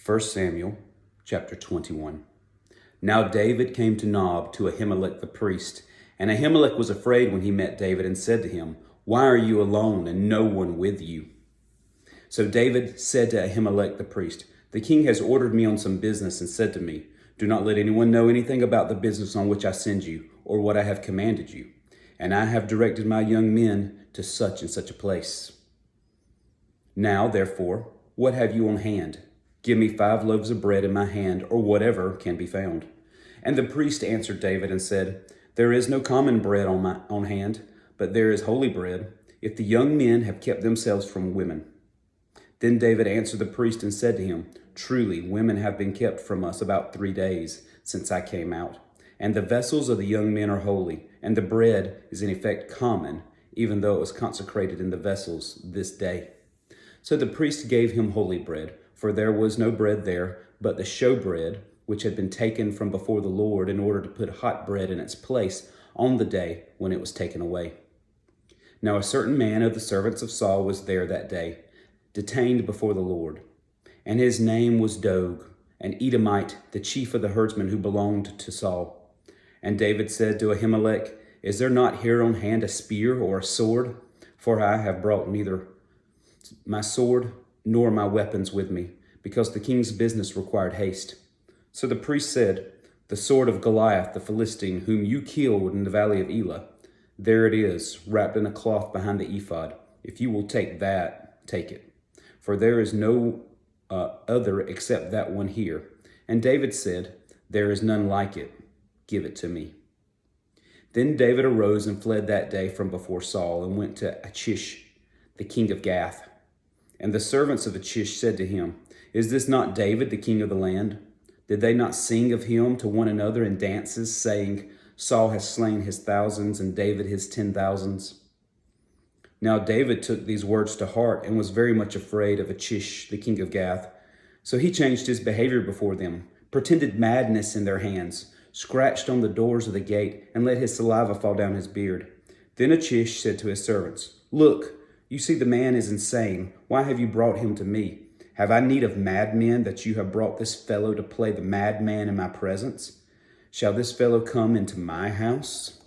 1 Samuel chapter 21. Now David came to Nob to Ahimelech the priest, and Ahimelech was afraid when he met David and said to him, "Why are you alone and no one with you?" So David said to Ahimelech the priest, "The king has ordered me on some business and said to me, 'Do not let anyone know anything about the business on which I send you or what I have commanded you. And I have directed my young men to such and such a place. Now, therefore, what have you on hand? Give me 5 loaves of bread in my hand, or whatever can be found." And the priest answered David and said, "There is no common bread on hand, but there is holy bread, if the young men have kept themselves from women." Then David answered the priest and said to him, "Truly, women have been kept from us about 3 days since I came out, and the vessels of the young men are holy, and the bread is in effect common, even though it was consecrated in the vessels this day." So the priest gave him holy bread, for there was no bread there, but the showbread, which had been taken from before the Lord in order to put hot bread in its place on the day when it was taken away. Now a certain man of the servants of Saul was there that day, detained before the Lord. And his name was Doeg, an Edomite, the chief of the herdsmen who belonged to Saul. And David said to Ahimelech, "Is there not here on hand a spear or a sword? For I have brought neither my sword nor my weapons with me, because the king's business required haste." So the priest said, "The sword of Goliath the Philistine, whom you killed in the valley of Elah, there it is, wrapped in a cloth behind the ephod. If you will take that, take it. For there is no other except that one here." And David said, "There is none like it. Give it to me." Then David arose and fled that day from before Saul and went to Achish, the king of Gath. And the servants of Achish said to him, "Is this not David, the king of the land? Did they not sing of him to one another in dances, saying, 'Saul has slain his thousands and David his 10,000s?'" Now David took these words to heart and was very much afraid of Achish, the king of Gath. So he changed his behavior before them, pretended madness in their hands, scratched on the doors of the gate, and let his saliva fall down his beard. Then Achish said to his servants, "Look, you see the man is insane. Why have you brought him to me? Have I need of madmen that you have brought this fellow to play the madman in my presence? Shall this fellow come into my house?"